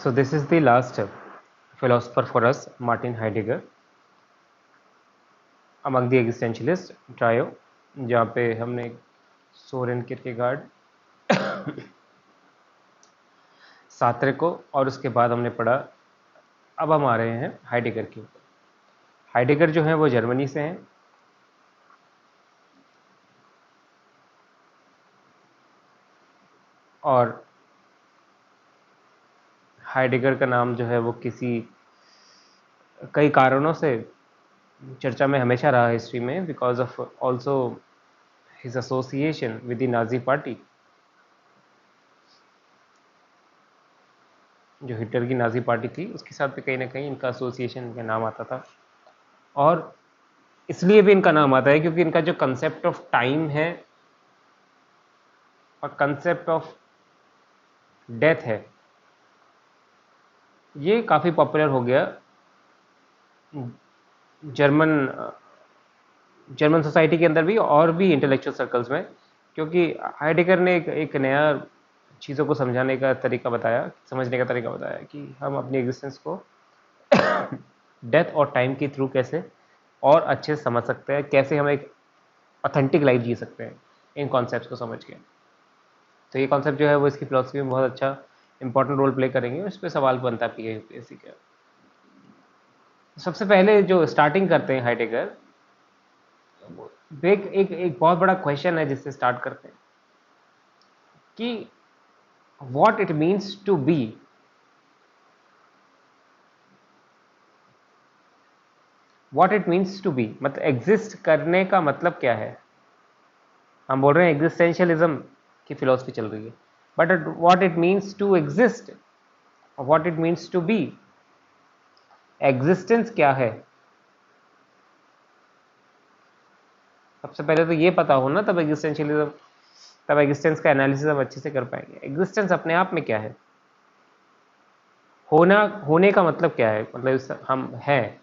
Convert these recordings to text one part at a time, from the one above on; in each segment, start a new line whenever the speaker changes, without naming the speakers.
So this is the last philosopher for us, Martin Heidegger, among the existentialist trio, जहाँ पे हमने Soren Kierkegaard, सात्रे को और उसके बाद हमने पढ़ा। अब हम आ रहे हैं हाइडेगर के ऊपर। हाइडेगर जो है वो जर्मनी से हैं और हाइडेगर का नाम जो है वो कई कारणों से चर्चा में हमेशा रहा हिस्ट्री में, because of also his association with the Nazi party. जो हिटलर की नाजी पार्टी थी उसके साथ भी कहीं ना कहीं इनका एसोसिएशन, इनका नाम आता था। और इसलिए भी इनका नाम आता है क्योंकि इनका जो कंसेप्ट ऑफ टाइम है और कंसेप्ट ऑफ डेथ है, ये काफ़ी पॉपुलर हो गया जर्मन सोसाइटी के अंदर भी और भी इंटेलेक्चुअल सर्कल्स में, क्योंकि हाइडेगर ने एक नया चीज़ों को समझाने का तरीका बताया, समझने का तरीका बताया कि हम अपनी एग्जिस्टेंस को डेथ और टाइम के थ्रू कैसे और अच्छे से समझ सकते हैं, कैसे हम एक ऑथेंटिक लाइफ जी सकते हैं इन कॉन्सेप्ट्स को समझ के। तो ये कॉन्सेप्ट जो है वो इसकी फिलॉसफी में बहुत अच्छा इंपॉर्टेंट रोल प्ले करेंगे। इस पर सवाल बनता है यूपीएससी का। सबसे पहले जो स्टार्टिंग करते हैं हाइडेगर, एक बहुत बड़ा क्वेश्चन है जिससे स्टार्ट करते हैं कि what it means to be. What it means to be मतलब एग्जिस्ट करने का मतलब क्या है। हम बोल रहे हैं एग्जिस्टेंशियलिज्म की फिलॉसफी चल रही है, but what it means to exist, what it means to be, existence क्या है। सबसे पहले तो ये पता हो ना, तब एग्जिस्टेंस का एनालिसिस हम अच्छे से कर पाएंगे। एग्जिस्टेंस अपने आप में क्या है, होने का मतलब क्या है, मतलब हम हैं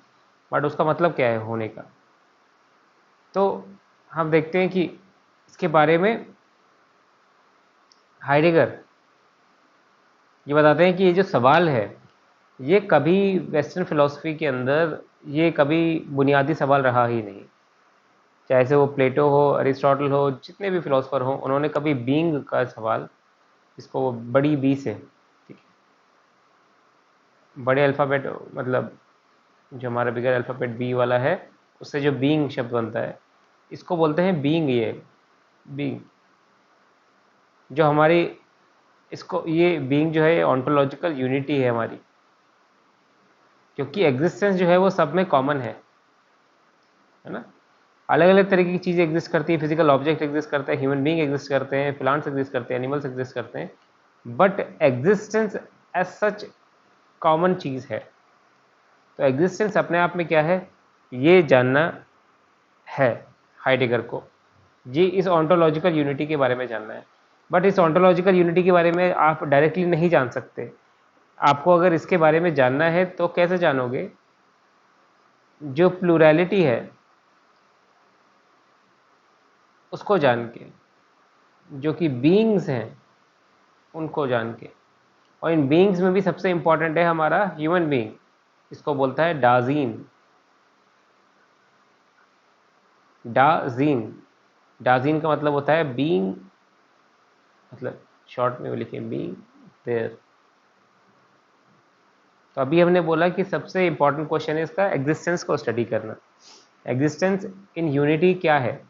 बट उसका मतलब क्या है होने का। तो हम देखते हैं कि इसके बारे में हाइडेगर ये बताते हैं कि ये जो सवाल है ये कभी वेस्टर्न फिलॉसफी के अंदर ये कभी बुनियादी सवाल रहा ही नहीं। चाहे से वो प्लेटो हो, अरिस्टोटल हो, जितने भी फिलोसफर हो, उन्होंने कभी बीइंग का सवाल, इसको वो बड़ी बी से, ठीक है, बड़े अल्फ़ाबेट मतलब जो हमारा बिगर अल्फ़ाबेट बी वाला है उससे जो बीइंग शब्द बनता है इसको बोलते हैं बीइंग। ये बीइंग जो हमारी, इसको ये बीइंग जो है ऑन्टोलॉजिकल यूनिटी है हमारी, क्योंकि एग्जिस्टेंस जो है वो सब में कॉमन है ना। अलग अलग तरीके की चीज़ें एग्जिस्ट करती है, फिजिकल ऑब्जेक्ट एग्जिस्ट करते हैं, ह्यूमन बीइंग एग्जिस्ट करते हैं, प्लांट्स एग्जिस्ट करते हैं, एनिमल्स एग्जिस्ट करते हैं, but existence as such common चीज़ है। तो एग्जिस्टेंस अपने आप में क्या है ये जानना है हाइडेगर को, ये इस ऑन्टोलॉजिकल यूनिटी के बारे में जानना है। बट इस ऑन्टोलॉजिकल यूनिटी के बारे में आप डायरेक्टली नहीं जान सकते। आपको अगर इसके बारे में जानना है तो कैसे जानोगे, जो प्लूरैलिटी है उसको जान के, जो कि बीइंग्स हैं उनको जान के। और इन बीइंग्स में भी सबसे इंपॉर्टेंट है हमारा ह्यूमन बीइंग, इसको बोलता है डाजीन। डाजीन डाजीन का मतलब होता है बीइंग, मतलब शॉर्ट में वो लिखे बीइंग देयर। तो अभी हमने बोला कि सबसे इंपॉर्टेंट क्वेश्चन है इसका एग्जिस्टेंस को स्टडी करना, एग्जिस्टेंस इन यूनिटी क्या है।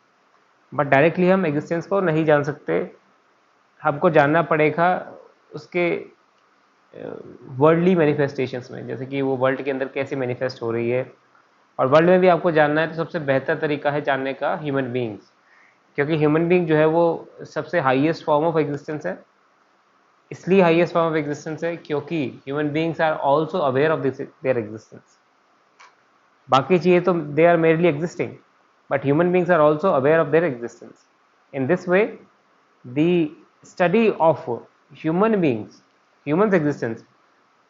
बट डायरेक्टली हम एग्जिस्टेंस को नहीं जान सकते, हमको जानना पड़ेगा उसके वर्ल्डली मैनिफेस्टेशंस में, जैसे कि वो वर्ल्ड के अंदर कैसे मैनिफेस्ट हो रही है। और वर्ल्ड में भी आपको जानना है तो सबसे बेहतर तरीका है जानने का ह्यूमन बीइंग्स, क्योंकि ह्यूमन बीइंग जो है वो सबसे हाईएस्ट फॉर्म ऑफ एग्जिस्टेंस है। इसलिए हाईएस्ट फॉर्म ऑफ एग्जिस्टेंस है क्योंकि human beings are also aware of their existence. बाकी चीज़ें तो they are merely existing, but human beings are also aware of their existence. In this way, the study of human beings, humans' existence,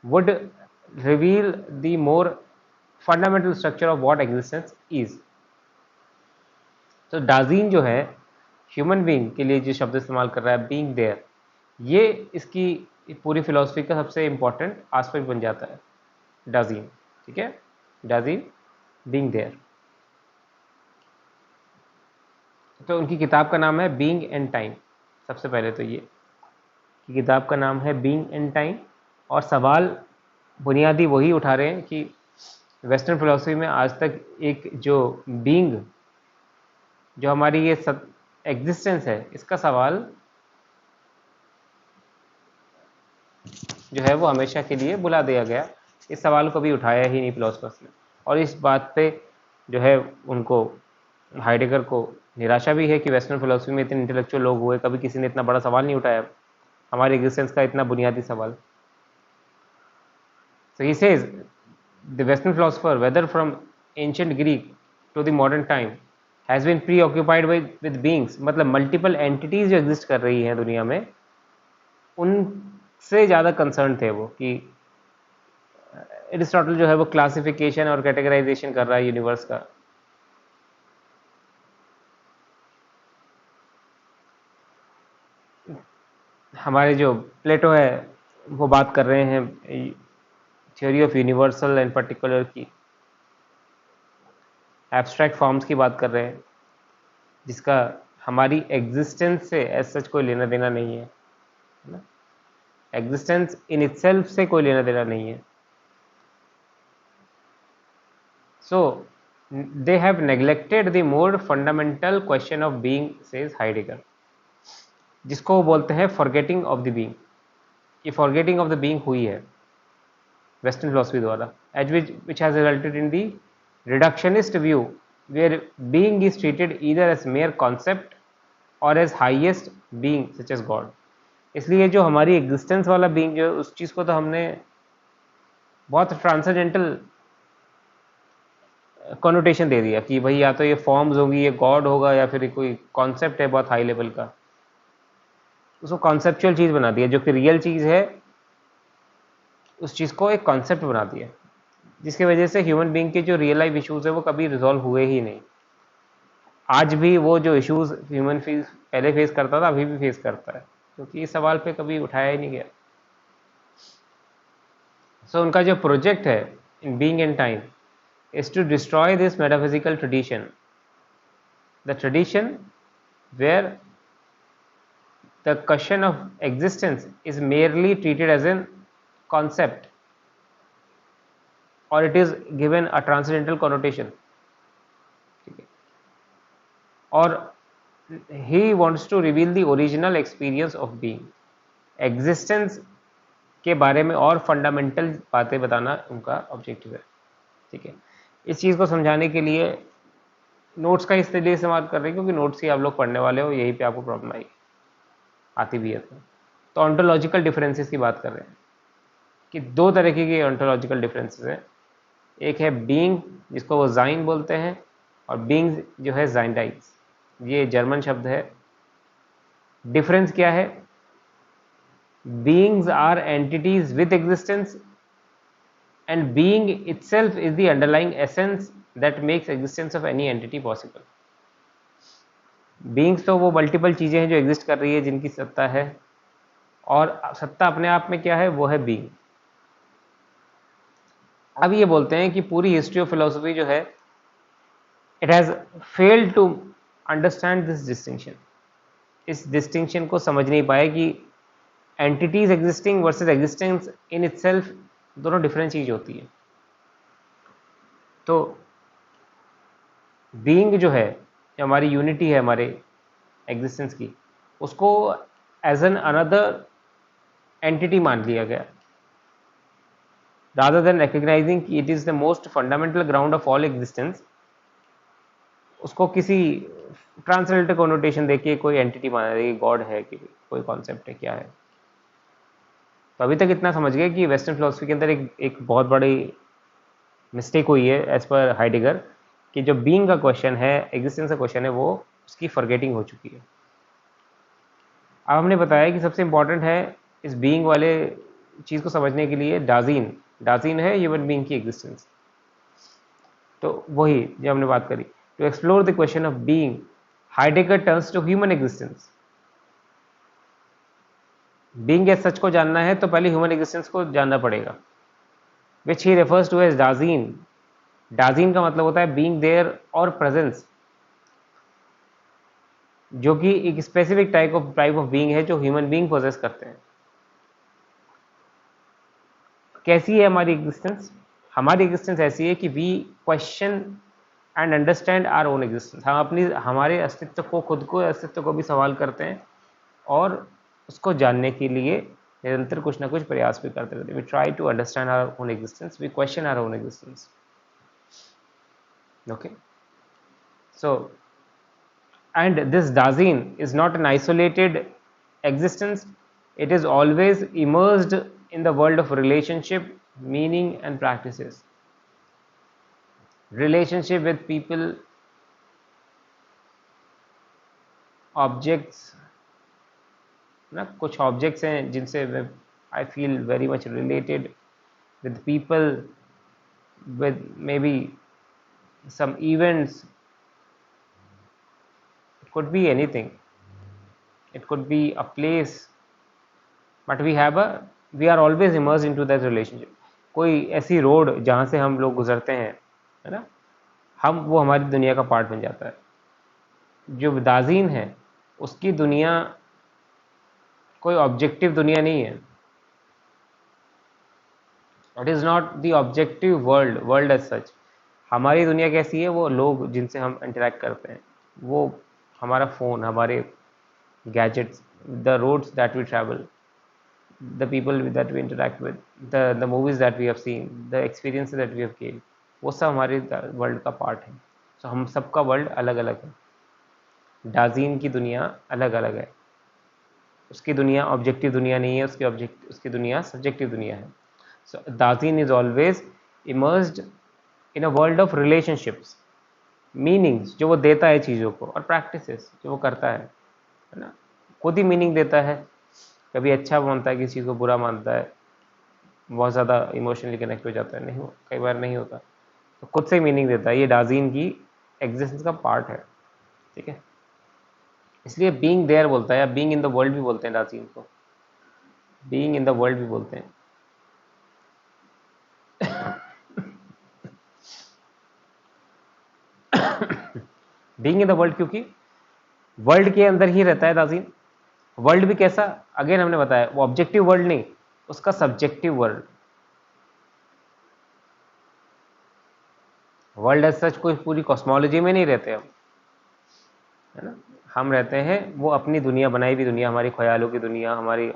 would reveal the more fundamental structure of what existence is. तो डाजीन जो है human being के लिए जो शब्द इस्तेमाल कर रहा है बीइंग देयर, ये इसकी पूरी फिलॉसफी का सबसे इंपॉर्टेंट एस्पेक्ट बन जाता है, डज इन, ठीक है, डज इन बीइंग देयर। तो उनकी किताब का नाम है बीइंग एंड टाइम। सबसे पहले तो ये कि किताब का नाम है बीइंग एंड टाइम, और सवाल बुनियादी वही उठा रहे हैं कि वेस्टर्न फिलॉसफी में आज तक एक जो बीइंग, जो हमारी ये एग्जिस्टेंस है, इसका सवाल जो है वो हमेशा के लिए बुला दिया गया। इस सवाल को भी उठाया ही नहीं फिलोसफर्स ने, और इस बात पे जो है उनको, हाइडेगर को निराशा भी है कि वेस्टर्न फिलोसफी में इतने इंटेलेक्चुअल लोग हुए, कभी किसी ने इतना बड़ा सवाल नहीं उठाया हमारी एग्जिस्टेंस का, इतना बुनियादी सवाल। So he says the Western philosopher, whether from ancient Greek to the modern time, has been preoccupied with beings, मतलब मल्टीपल एंटिटीज जो एग्जिस्ट कर रही हैं दुनिया में, उनसे ज़्यादा कंसर्न थे वो कि एरिस्टोटल जो है वो क्लासिफिकेशन और कैटेगराइजेशन कर रहा है यूनिवर्स का। हमारे जो प्लेटो है वो बात कर रहे हैं theory of universal and particular की, एब्स्ट्रैक्ट फॉर्म्स की बात कर रहे हैं, जिसका हमारी एग्जिस्टेंस से एज सच कोई लेना देना नहीं है ना, एग्जिस्टेंस इन इटसेल्फ से कोई लेना देना नहीं है। So they have neglected the more fundamental question of being, says Heidegger, जिसको वो बोलते हैं फॉरगेटिंग ऑफ द बीइंग। ये फॉरगेटिंग ऑफ द बीइंग हुई है वेस्टर्न फिलोसफी द्वारा, as which has resulted in the reductionist view where being is treated either as mere concept or as highest being such as God। इसलिए जो हमारी existence वाला being जो उस चीज़ को तो हमने बहुत ट्रांसेंडेंटल कॉनोटेशन दे दिया कि भाई या तो ये फॉर्म्स होगी, ये गॉड होगा, या फिर कोई कॉन्सेप्ट है बहुत हाई लेवल का, उसको कॉन्सेप्चुअल चीज़ बना दिया। जो कि रियल चीज़ है उस चीज़ को एक कॉन्सेप्ट बना दिया, जिसकी वजह से ह्यूमन बीइंग के जो रियल लाइफ इश्यूज है वो कभी रिजॉल्व हुए ही नहीं। आज भी वो जो इश्यूज ह्यूमन पहले फेस करता था अभी भी फेस करता है, क्योंकि इस सवाल पे कभी उठाया ही नहीं गया। सो उनका जो प्रोजेक्ट है in being and time is to destroy this metaphysical tradition, the tradition where the question of existence is merely treated as a concept or it is given a transcendental connotation, or he wants to reveal the original experience of being, existence के बारे में और fundamental बातें बताना उनका objective है। ठीक है, इस चीज़ को समझाने के लिए नोट्स का इसलिए इस्तेमाल कर रहे हैं क्योंकि नोट्स ही आप लोग पढ़ने वाले हो, यहीं पे आपको प्रॉब्लम आती भी है। तो ऑन्टोलॉजिकल डिफरेंसेस की बात कर रहे हैं कि दो तरीके के ऑन्टोलॉजिकल डिफरेंसेस हैं, एक है बीइंग जिसको वो जाइन बोलते हैं, और बीइंग जो है जाइंडाइज, ये जर्मन शब्द है। डिफरेंस क्या है? Beings are entities with existence and being itself is the underlying essence that makes existence of any entity possible। beings तो वो मल्टीपल चीज़ें हैं जो एग्जिस्ट कर रही है, जिनकी सत्ता है, और सत्ता अपने आप में क्या है? वो है बीइंग। अब ये बोलते हैं कि पूरी हिस्ट्री ऑफ फिलोसफी जो है it has failed to understand this distinction, इस डिस्टिंक्शन को समझ नहीं पाए कि entities existing versus existence in itself दोनों डिफरेंट चीज होती है। तो बीइंग जो है, जो हमारी यूनिटी है हमारे एग्जिस्टेंस की, उसको एज एन अनदर एंटिटी मान लिया गया, रादर देन रिकग्नाइजिंग कि it is the most fundamental ground of all existence. उसको किसी ट्रांसलेटेड कॉनोटेशन देके कोई एंटिटी माना जाए, गॉड है कि कोई कॉन्सेप्ट है, क्या है। तो अभी तक इतना समझ गए कि वेस्टर्न फिलोसफी के अंदर एक बहुत बड़ी मिस्टेक हुई है एज पर हाइडेगर, कि जो बीइंग का क्वेश्चन है, एग्जिस्टेंस का क्वेश्चन है, वो उसकी फॉरगेटिंग हो चुकी है। अब हमने बताया कि सबसे इंपॉर्टेंट है इस बीइंग वाले चीज़ को समझने के लिए डाजीन है ह्यूमन बीइंग की एग्जिस्टेंस। तो वही जो हमने बात करी, to explore the question of being, Heidegger turns to human existence. Being as such को जानना है तो पहले ह्यूमन एग्जिस्टेंस को जानना पड़ेगा, विच ही रेफर्स टू एज डाजीन। डाजीन का मतलब होता है बीइंग देयर और प्रेजेंस, जो कि एक स्पेसिफिक टाइप ऑफ बीइंग है जो ह्यूमन बीइंग पोजेस करते हैं। कैसी है हमारी एग्जिस्टेंस? हमारी एग्जिस्टेंस ऐसी है कि we question and understand our own existence. हम अपनी हमारे अस्तित्व को, खुद को अस्तित्व को भी सवाल करते हैं और उसको जानने के लिए निरंतर कुछ ना कुछ प्रयास भी करते रहते हैं। We try to understand our own existence, we question our own existence. Okay, so and this Dasein is not an isolated existence, it is always immersed in the world of relationship, meaning and practices. Relationship with people, objects, ना कुछ objects हैं जिनसे I feel very much related with people, with maybe some events. It could be anything, it could be a place, but we are always immersed into that relationship. कोई ऐसी road जहाँ से हम लोग गुजरते हैं, है ना, वो हमारी दुनिया का पार्ट बन जाता है। जो दाजीन है उसकी दुनिया कोई ऑब्जेक्टिव दुनिया नहीं है। It is not the objective world as such. हमारी दुनिया कैसी है? वो लोग जिनसे हम इंटरेक्ट करते हैं, वो हमारा फ़ोन, हमारे gadgets, the roads that we travel, the people that we interact with, the movies that we have seen, the experiences that we have gained, वो सब हमारे वर्ल्ड का पार्ट है। तो हम सबका वर्ल्ड अलग अलग है। डाजीन की दुनिया अलग अलग है, उसकी दुनिया ऑब्जेक्टिव दुनिया नहीं है, उसकी दुनिया सब्जेक्टिव दुनिया है। So Dasein is always immersed in a world of relationships, meanings जो वो देता है चीज़ों को, और प्रैक्टिसेस जो वो करता है ना। खुद ही मीनिंग देता है, कभी अच्छा मानता है, किसी चीज़ को बुरा मानता है, बहुत ज़्यादा इमोशनली कनेक्ट हो जाता है, नहीं हो, कई बार नहीं होता, तो खुद से मीनिंग देता है। ये डाजीन की एग्जिस्टेंस का पार्ट है, ठीक है। इसलिए बीइंग देयर बोलता है, या बीइंग इन द वर्ल्ड भी बोलते हैं डाजीन को, बीइंग इन द वर्ल्ड भी बोलते हैं। बीइंग इन द वर्ल्ड, क्योंकि वर्ल्ड के अंदर ही रहता है दाजीन। वर्ल्ड भी कैसा, अगेन हमने बताया, वो ऑब्जेक्टिव वर्ल्ड नहीं, उसका subjective world. World as such कोई पूरी कॉस्मोलॉजी में नहीं रहते हम, है ना। हम रहते हैं वो अपनी दुनिया, बनाई हुई दुनिया, हमारी ख्यालों की दुनिया, हमारी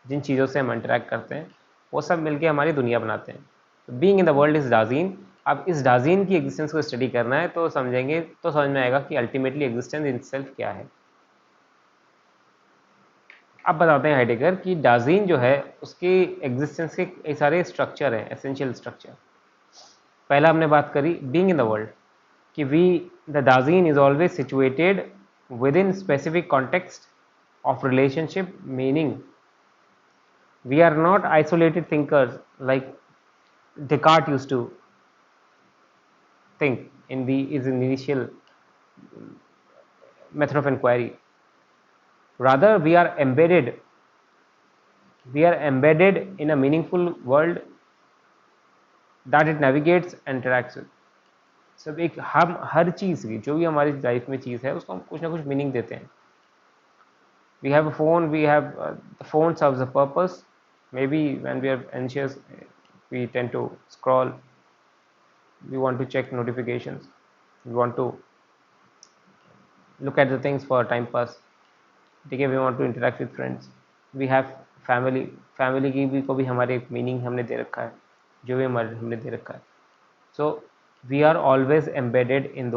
जिन चीज़ों से हम इंटरेक्ट करते हैं वो सब मिलके हमारी दुनिया बनाते हैं। तो being in the world is Dasein. अब इस डाजीन की एग्जिस्टेंस को स्टडी करना है तो समझेंगे, तो समझ में आएगा कि अल्टीमेटली एग्जिस्टेंस इन सेल्फ क्या है। अब बताते हैं हाइडेगर कि डाजीन जो है उसकी एग्जिस्टेंस के कई सारे स्ट्रक्चर हैं, एसेंशियल स्ट्रक्चर। पहला हमने बात करी बीइंग इन द वर्ल्ड, कि the Dasein is always situated within specific context of relationship, meaning we are not isolated thinkers like Descartes used to think in his initial method of inquiry. Rather, we are embedded in a meaningful world that it navigates and interacts with. सब एक, हम हर चीज़ की, जो भी हमारी life में चीज़ है उसको हम कुछ ना कुछ मीनिंग देते हैं। We have a phone, the phone serves a purpose. Maybe when we are anxious, we tend to scroll, we want to check notifications, we want to look at the things for time pass, ठीक है, we want to interact with friends, we have family की भी को भी हमारे एक meaning हमने दे रखा है, जो भी हमने दे रखा है। So we are always embedded in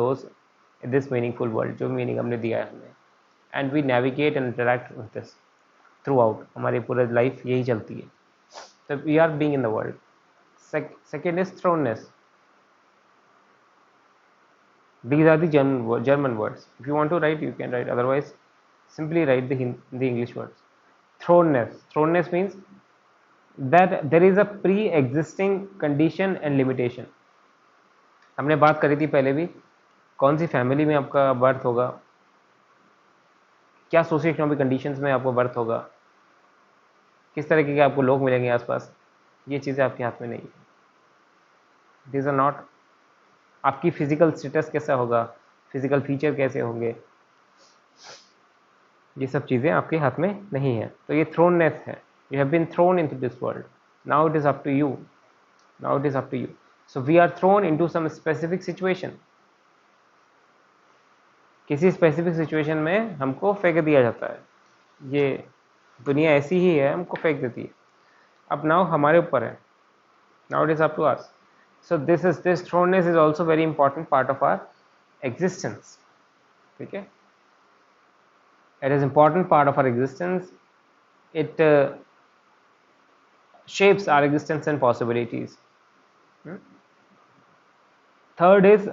this meaningful world, जो मीनिंग हमने दिया है हमें, and we navigate and interact with this throughout, हमारी पूरी लाइफ यही चलती है। तो we are being in the world. Second is thrownness. These are the German words. If you want to write, you can write. Otherwise, simply write the English words. Thrownness. Thrownness means that there is a pre-existing condition and limitation. हमने बात करी थी पहले भी, कौन सी family में आपका birth होगा, क्या सोशियो इकोनॉमिक कंडीशंस में आपको बर्थ होगा, किस तरीके के आपको लोग मिलेंगे आसपास, ये चीज़ें आपके हाथ में नहीं है। दीज आर नॉट, आपकी फिजिकल स्टेटस कैसा होगा, फिजिकल फीचर कैसे होंगे, ये सब चीज़ें आपके हाथ में नहीं है। तो ये थ्रोननेस है, you have been thrown into this world, now it is up to you, now it is up to you. So we are thrown into some specific situation, किसी स्पेसिफिक सिचुएशन में हमको फेंक दिया जाता है, ये दुनिया ऐसी ही है, हमको फेंक देती है। अब नाउ हमारे ऊपर है, now it is up to us. So this thrownness is also very important part of our existence, ठीक है। It is important part of our existence. It shapes our existence and possibilities. Third is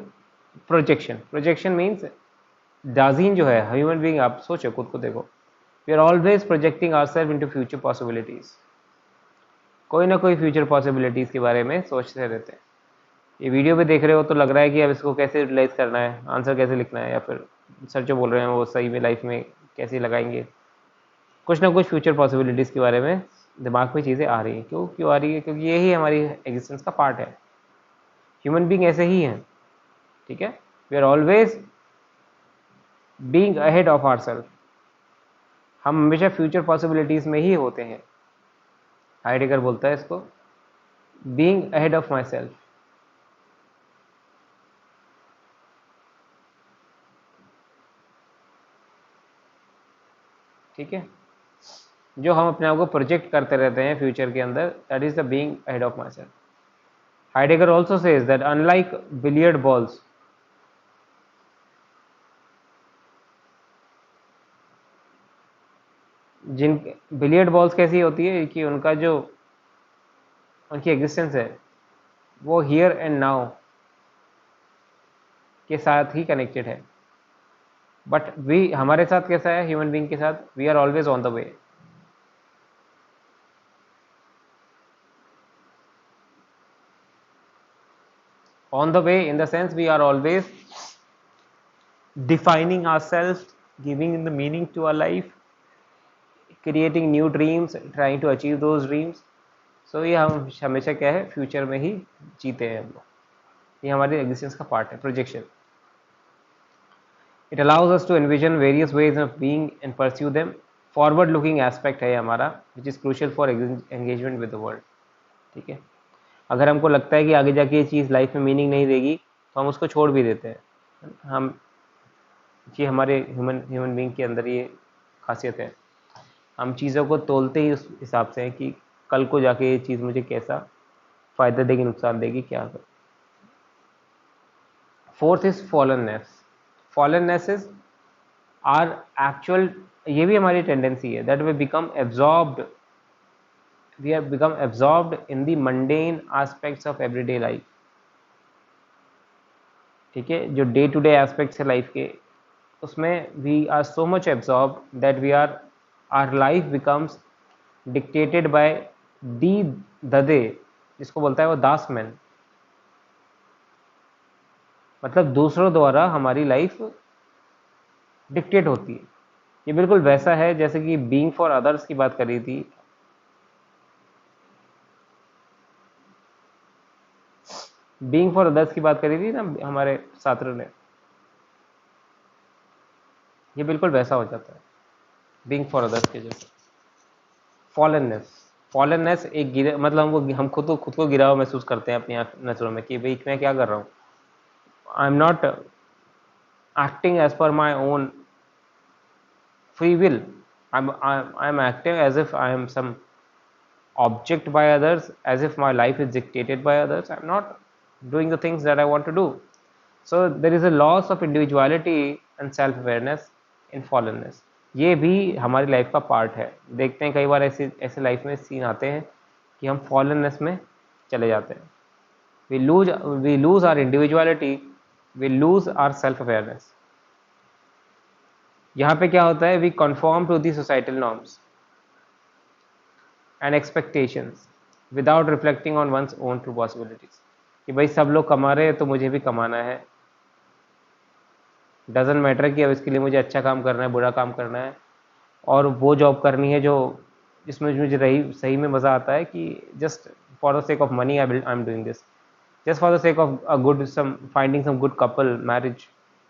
projection. Projection means डाजीन जो है, human being, आप सोचो, खुद को देखो, we are always projecting ourselves into future possibilities. कोई ना कोई फ्यूचर पॉसिबिलिटीज के बारे में सोचते रहते हैं। ये वीडियो भी देख रहे हो तो लग रहा है कि अब इसको कैसे यूटिलाइज करना है, आंसर कैसे लिखना है, या फिर सर जो बोल रहे हैं वो सही में लाइफ में कैसे लगाएंगे। कुछ ना कुछ फ्यूचर पॉसिबिलिटीज़ के बारे में दिमाग में चीज़ें आ रही हैं। क्यों आ रही है? क्योंकि यही हमारी एग्जिस्टेंस का पार्ट है। ह्यूमन बीइंग ऐसे ही हैं, ठीक है। We are always being ahead of ourselves, हम हमेशा फ्यूचर पॉसिबिलिटीज़ में ही होते हैं। हाइडेगर बोलता है इसको being ahead of my self. ठीक है, जो हम अपने आप को प्रोजेक्ट करते रहते हैं फ्यूचर के अंदर, that is the being ahead of myself. Heidegger also says that unlike billiard balls, जिन बिलियर्ड बॉल्स कैसी होती है कि उनका जो उनकी एग्जिस्टेंस है वो हियर एंड नाउ के साथ ही कनेक्टेड है। बट वी, हमारे साथ कैसा है ह्यूमन बीइंग के साथ, we are always on the way. On the way in the sense we are always defining ourselves, giving the meaning to our life, creating new dreams, trying to achieve those dreams. So ये हम हमेशा क्या है, future में ही जीते हैं हम लोग। ये हमारी एग्जिस्टेंस का पार्ट है, projection. It allows us to envision various ways of being and pursue them. Forward looking aspect है हमारा, which is crucial for engagement with the world, ठीक है। अगर हमको लगता है कि आगे जाके ये चीज़ लाइफ में मीनिंग नहीं देगी तो हम उसको छोड़ भी देते हैं। हम, ये हमारे ह्यूमन बीइंग के अंदर ये खासियत है, हम चीज़ों को तोलते ही उस हिसाब से हैं कि कल को जाके ये चीज़ मुझे कैसा फ़ायदा देगी, नुकसान देगी, क्या कर। Fourth is fallenness. Fallenness is our actual, ये भी हमारी टेंडेंसी है, that we become absorbed, we are become absorbed in the mundane aspects of everyday life, ठीक है। जो डे टू डे एस्पेक्ट्स है लाइफ के, उसमें we are so much absorb that we are, our life becomes dictated by the they, जिसको बोलता है वो दास मैन, मतलब दूसरों द्वारा हमारी लाइफ डिक्टेट होती है। ये बिल्कुल वैसा है जैसे कि बीइंग फॉर अदर्स की बात करी थी, बीइंग फॉर अदर्स की बात करी थी ना हमारे छात्रों ने, ये बिल्कुल वैसा हो जाता है बीइंग फॉर अदर्स के जैसे। फॉलननेस, फॉलननेस एक गिरे, मतलब हम खुद को गिरा हुआ महसूस करते हैं अपनी नजरों में कि भाई मैं क्या कर रहा हूँ, I am not acting as per my own free will. I'm acting as if I am some object by others, as if my life is dictated by others. I'm not doing the things that I want to do. So there is a loss of individuality and self awareness in fallenness. ये भी हमारी life का part है। देखते हैं कई बार ऐसे life में सीन आते हैं कि हम फॉलननेस में चले जाते हैं। we lose our individuality, we lose our self awareness. यहाँ पे क्या होता है, we conform to the societal norms and expectations without reflecting on one's own true possibilities. कि भाई सब लोग कमा रहे हैं तो मुझे भी कमाना है, डजेंट मैटर कि अब इसके लिए मुझे अच्छा काम करना है, बुरा काम करना है, और वो जॉब करनी है जो इसमें मुझे रही सही में मज़ा आता है कि just for the sake of money I am doing this, just for the sake of a good some finding some good couple marriage,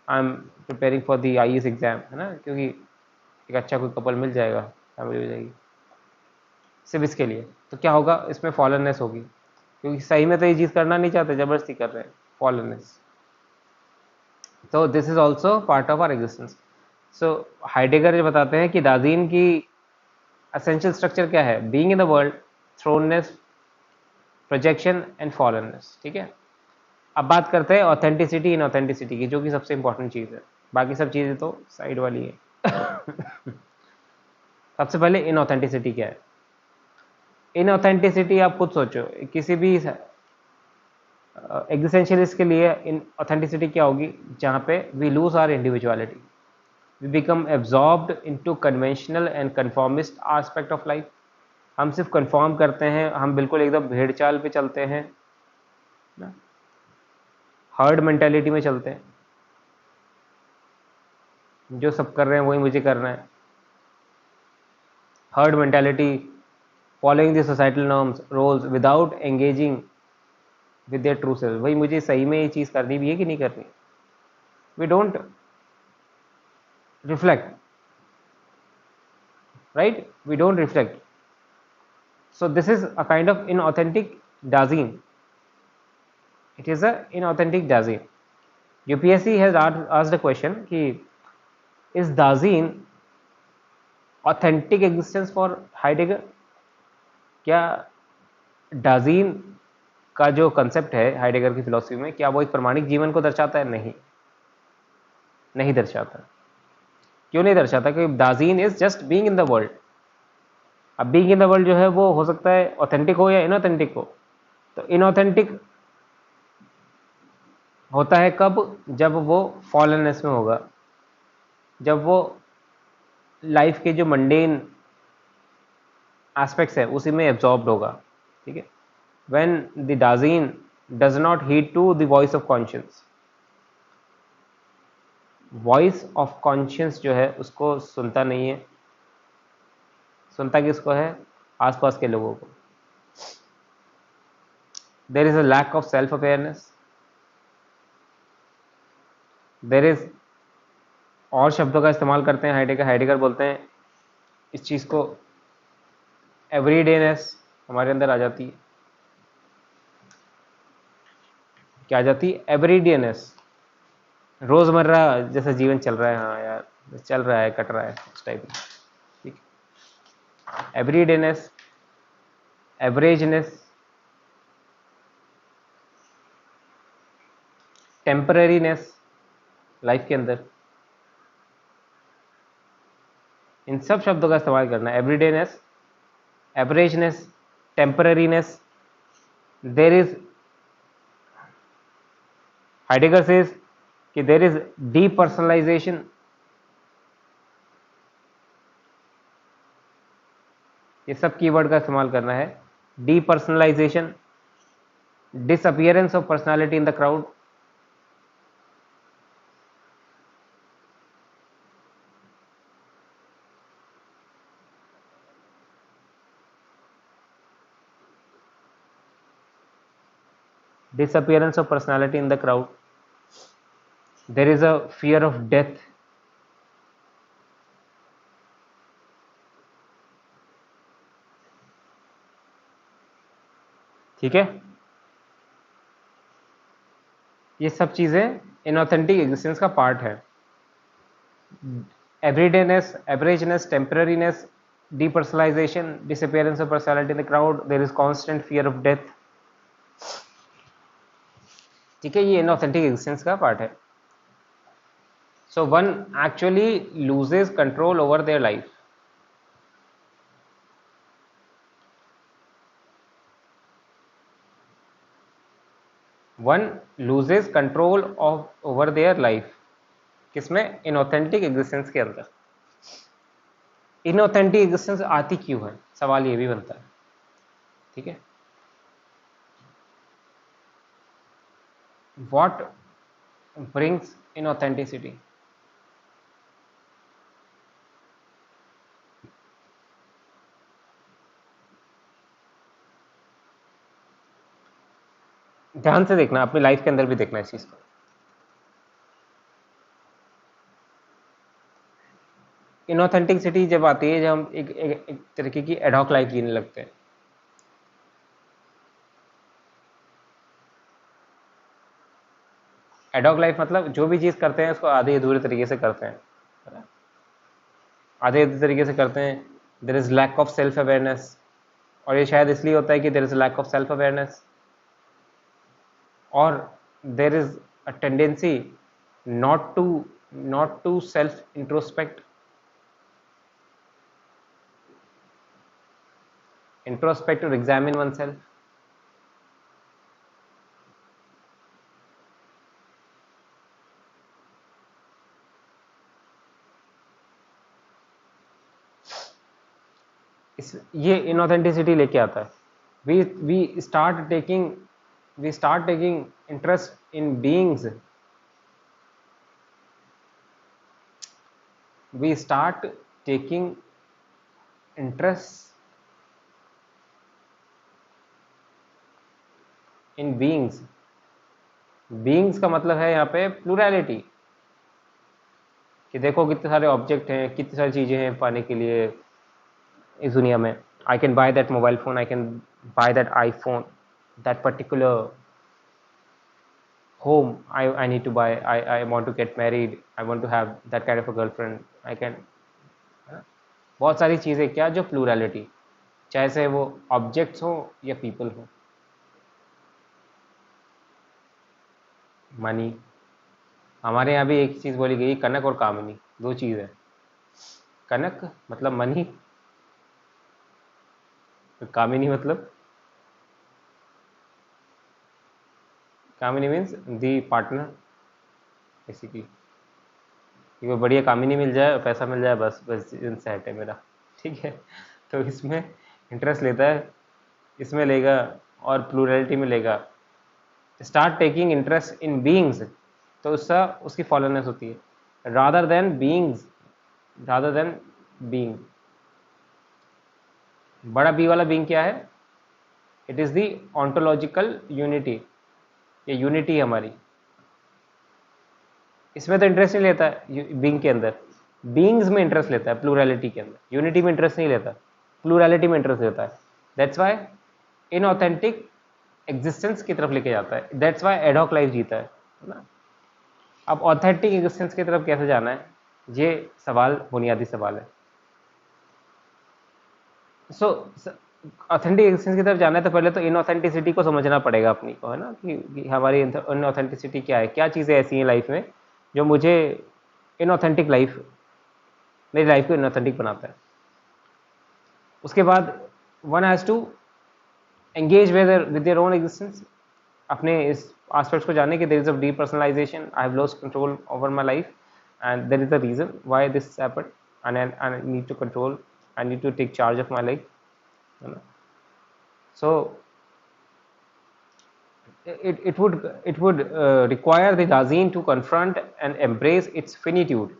I'm preparing for the IES exam, है ना, क्योंकि एक अच्छा कोई कपल मिल जाएगा, फैमिली हो जाएगी सिर्फ इसके लिए। तो क्या होगा, इसमें फॉलननेस होगी, क्योंकि सही में तो ये चीज़ करना नहीं चाहते, जबरदस्ती कर रहे हैं, फॉलननेस। तो this is also part of our existence. So Heidegger ये बताते हैं कि दाजीन की एसेंशियल स्ट्रक्चर क्या है, being in the world, thrownness, projection and fallenness. ठीक है, अब बात करते हैं ऑथेंटिसिटी इन ऑथेंटिसिटी की, जो कि सबसे इंपॉर्टेंट चीज़ है, बाकी सब चीज़ें तो साइड वाली है। सबसे पहले इन ऑथेंटिसिटी क्या है। इन ऑथेंटिसिटी आप खुद सोचो, किसी भी एग्जिस्टेंशियलिस्ट के लिए इन ऑथेंटिसिटी क्या होगी, जहाँ पे we lose our individuality, we become absorbed into conventional and conformist aspect of life. हम सिर्फ कन्फॉर्म करते हैं, हम बिल्कुल एकदम भेड़ चाल पे चलते हैं ना, हर्ड मेंटेलिटी में चलते हैं, जो सब कर रहे हैं वही मुझे करना है, herd mentality, following the societal norms roles without engaging with their true self. भाई मुझे सही में ये चीज़ करनी भी है कि नहीं करनी, we don't reflect, right, we don't reflect. So this is a kind of inauthentic Dasein. It is a inauthentic Dasein. UPSC has asked a question कि is Dasein authentic existence for Heidegger? क्या Dasein का जो concept है Heidegger की philosophy में, क्या वो एक प्रमाणिक जीवन को दर्शाता है? नहीं, नहीं दर्शाता। क्यों नहीं दर्शाता? क्योंकि Dasein is just being in the world। अब बीइंग इन द वर्ल्ड जो है वो हो सकता है ऑथेंटिक हो या इनऑथेंटिक हो। तो इनऑथेंटिक होता है कब, जब वो फॉलननेस में होगा, जब वो लाइफ के जो मंडेन एस्पेक्ट्स है उसी में एब्जॉर्ब्ड होगा। ठीक है, when the Dasein does not heed to the voice of conscience, voice of conscience जो है उसको सुनता नहीं है। सुनता किसको है? आसपास के लोगों को। There is a lack of self awareness, there is, और शब्दों का इस्तेमाल करते हैं हाइडेगर बोलते हैं इस चीज़ को, एवरीडेनेस हमारे अंदर आ जाती है। क्या आ जाती है? एवरीडेनेस, रोज़मर्रा जैसा जीवन चल रहा है, हाँ यार चल रहा है, कट रहा है, उस टाइप में। ठीक, एवरीडेनेस, एवरेजनेस, टेम्परेरीनेस लाइफ के अंदर, इन सब शब्दों का इस्तेमाल करना है। एवरीडेनेस, एवरेजनेस, टेम्परेरीनेस, देर इज, हाइडेगर सेज कि देर इज डीपर्सनलाइजेशन, ये सब कीवर्ड का इस्तेमाल करना है। Depersonalisation, disappearance of personality in the crowd, disappearance of personality in the crowd, there is a fear of death, ठीक है, ये सब चीजें इनऑथेंटिक एग्जिस्टेंस का पार्ट है। एवरीडेनेस, एवरेजनेस, टेम्पररीनेस, depersonalization, disappearance of personality in the crowd, there is constant fear of death। ठीक है, ये इनऑथेंटिक एग्जिस्टेंस का पार्ट है। So one actually loses control over their life. One loses control of over their life, किसमें? Inauthentic existence के अंदर। Inauthentic existence आती क्यों है, सवाल ये भी बनता है। ठीक है, व्हाट ब्रिंग्स इनऑथेंटिसिटी? ध्यान से देखना, अपनी लाइफ के अंदर भी देखना इस चीज़ को। इनऑथेंटिसिटी जब आती है, जब हम एक तरीके की एडॉक लाइफ जीने लगते हैं। एडॉक लाइफ मतलब जो भी चीज़ करते हैं उसको आधे अधूरे तरीके से करते हैं, है ना? आधे अधूरे तरीके से करते हैं। There is lack of self awareness, और ये शायद इसलिए होता है कि there is lack of self awareness, और there is a tendency not to not to self introspect or examine oneself. इस ये इनऑथेंटिसिटी लेके आता है। We start taking interest in beings, we start taking interest in beings. Beings का मतलब है यहाँ पे प्लूरैलिटी, कि देखो कितने सारे ऑब्जेक्ट हैं, कितनी सारी चीज़ें हैं पाने के लिए इस दुनिया में। I can by that mobile phone, I can by that iPhone, that particular home I need to buy, I want to get married, I want to have that kind of a girlfriend, I can, बहुत सारी चीज़ें क्या जो plurality, चाहे से वो objects हो या पीपल हो। मनी, हमारे यहाँ भी एक चीज़ बोली गई, कनक और कामिनी, दो चीज़ है। कनक मतलब मनी, कामिनी मतलब, कामिनी मीन्स दी पार्टनर बेसिकली, कि वो बढ़िया कामिनी मिल जाए और पैसा मिल जाए, बस बस सेट है मेरा, ठीक है। तो इसमें इंटरेस्ट लेता है, इसमें लेगा, और प्लूरलिटी में लेगा। Start taking interest in beings, तो उसका उसकी फॉलोनेस होती है, rather than beings, rather than being. बड़ा बी वाला बीइंग क्या है? It is the ontological unity, ये यूनिटी है हमारी। इसमें तो इंटरेस्ट नहीं लेता है बीइंग के अंदर, बीइंग्स में इंटरेस्ट लेता है, प्लूरलिटी के अंदर। यूनिटी में इंटरेस्ट नहीं लेता, प्लूरलिटी में इंटरेस्ट लेता है। दैट्स वाई इनऑथेंटिक एग्जिस्टेंस की तरफ लेके जाता है, दैट्स वाई एडॉक लाइफ जीता है ना। अब ऑथेंटिक एग्जिस्टेंस की तरफ कैसे जाना है, ये सवाल, बुनियादी सवाल है। सो ऑथेंटिक एग्जिस्टेंस की तरफ जाना है तो पहले तो इनऑथेंटिसिटी को समझना पड़ेगा अपनी को, है ना, कि हमारी इनऑथेंटिसिटी क्या है, क्या चीज़ें ऐसी हैं लाइफ में जो मुझे इनऑथेंटिक लाइफ, मेरी लाइफ को इनऑथेंटिक बनाता है। उसके बाद one has to engage with their own existence, अपने इस एस्पेक्ट्स को जानने कि there is a depersonalisation, I have lost control over my life, and there is the reason why this happened, and I need to control, I need to take charge of my life, है ना। सो it would require the Dasein to confront and embrace its finitude.